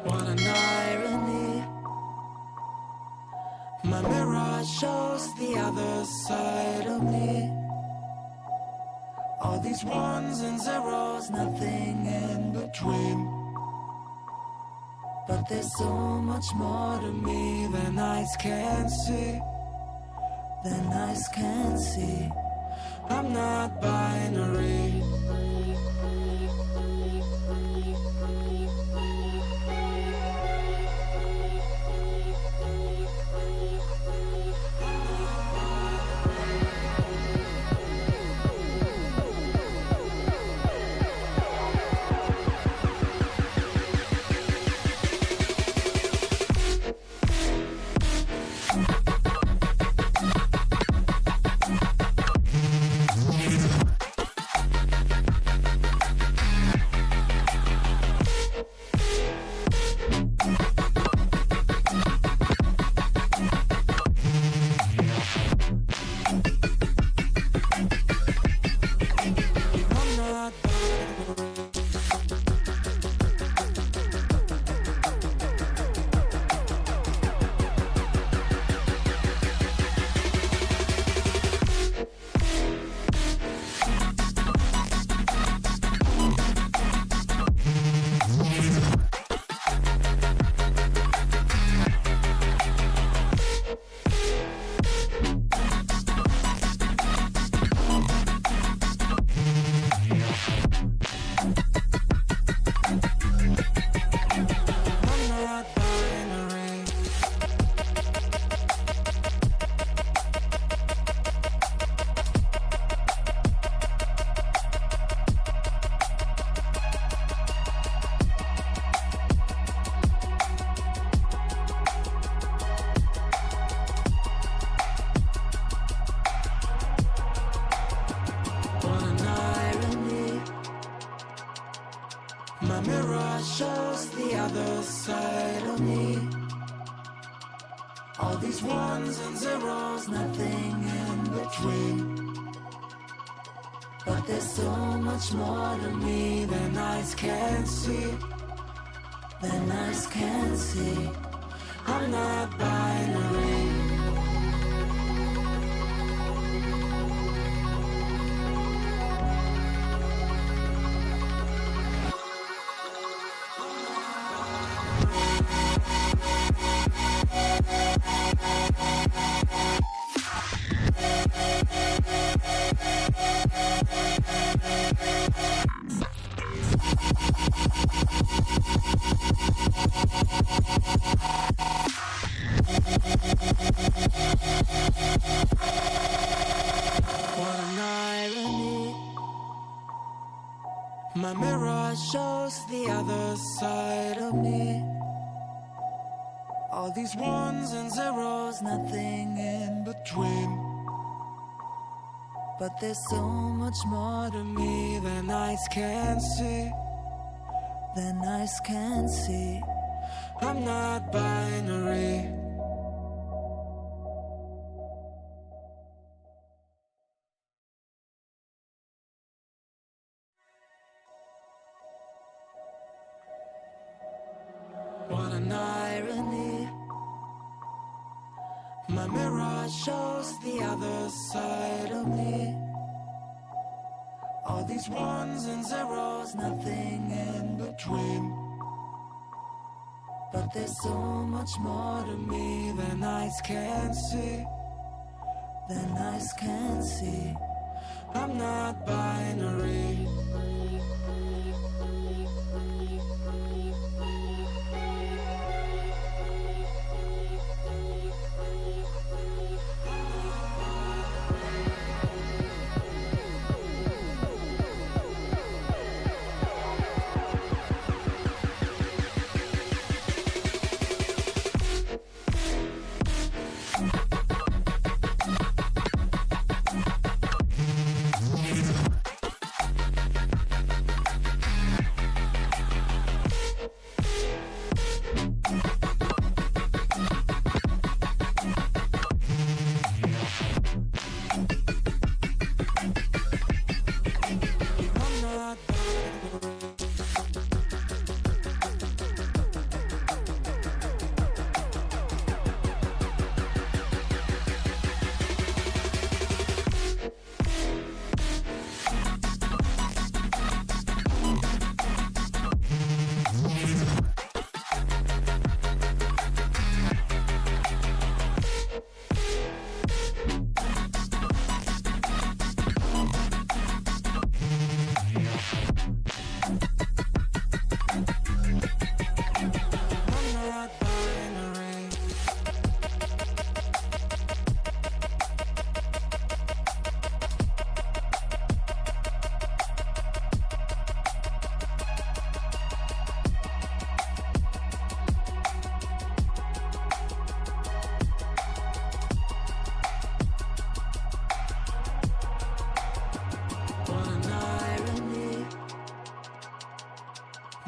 What an irony. My mirror shows the other side of me. All these ones and zeros, nothing in between. But there's so much more to me than eyes can see. Than eyes can see. I'm not binary. My mirror shows the other side of me. All these ones and zeros, nothing in between. But there's so much more to me than eyes can see. Than eyes can see. I'm not binary. What an irony. My mirror shows the other side of me. All these ones and zeros, nothing in between. But there's so much more to me than eyes can see. Than eyes can see. I'm not binary. What an irony. My mirror shows the other side of me. All these ones and zeros, nothing in between. But there's so much more to me than eyes can see. Than eyes can see. I'm not binary.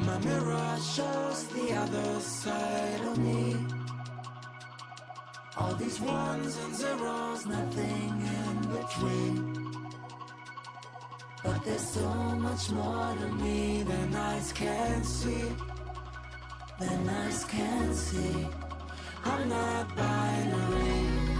My mirror shows the other side of me. All these ones and zeros, nothing in between. But there's so much more to me than eyes can see. Than eyes can see. I'm not binary.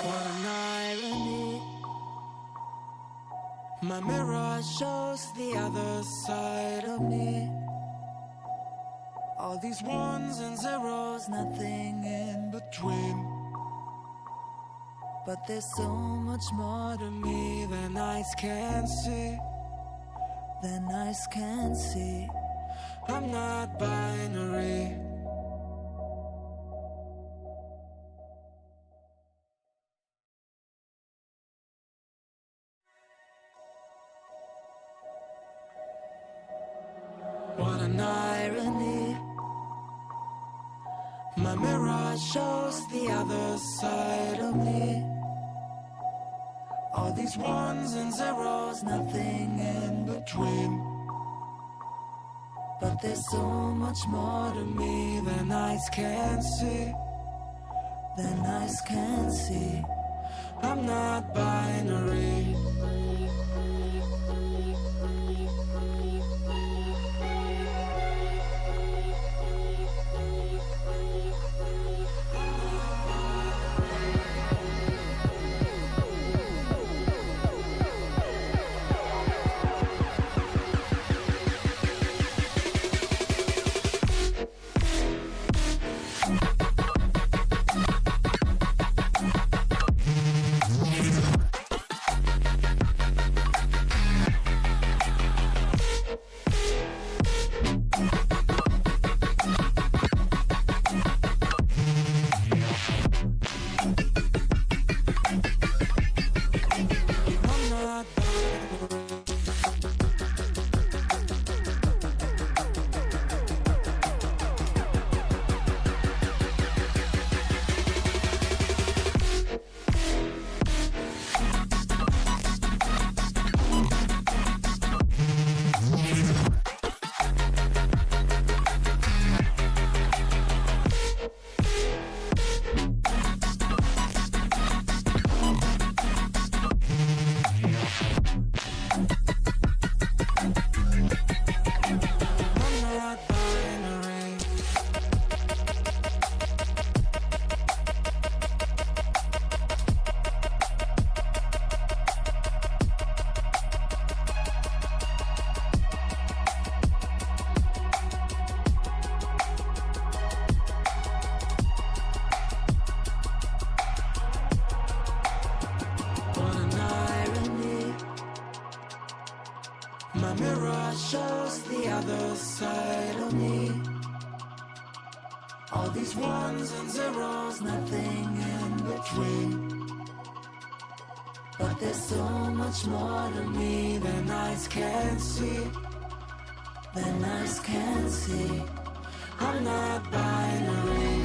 What an irony. My mirror shows the other side of me. All these ones and zeros, nothing in between. But there's so much more to me than eyes can see. Than eyes can see. I'm not binary. What an irony. My mirror shows the other side of me. All these ones and zeros, nothing in between. But there's so much more to me than eyes can see. Than eyes can see. I'm not binary. My mirror shows the other side of me. All these ones and zeros, nothing in between. But there's so much more to me than eyes can see. Than eyes can see. I'm not binary.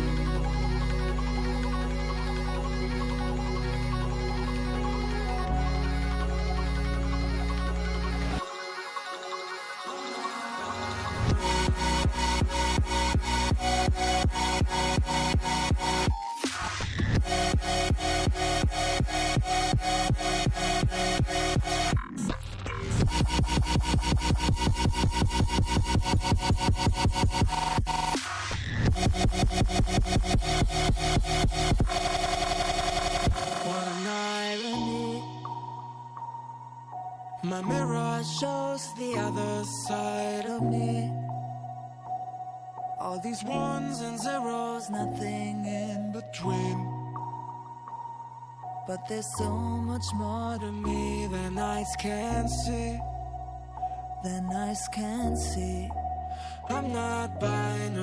What an irony. My mirror shows the other side of me. All these ones and zeros, nothing in between. But there's so much more to me than eyes can see. than eyes can see. I'm not buying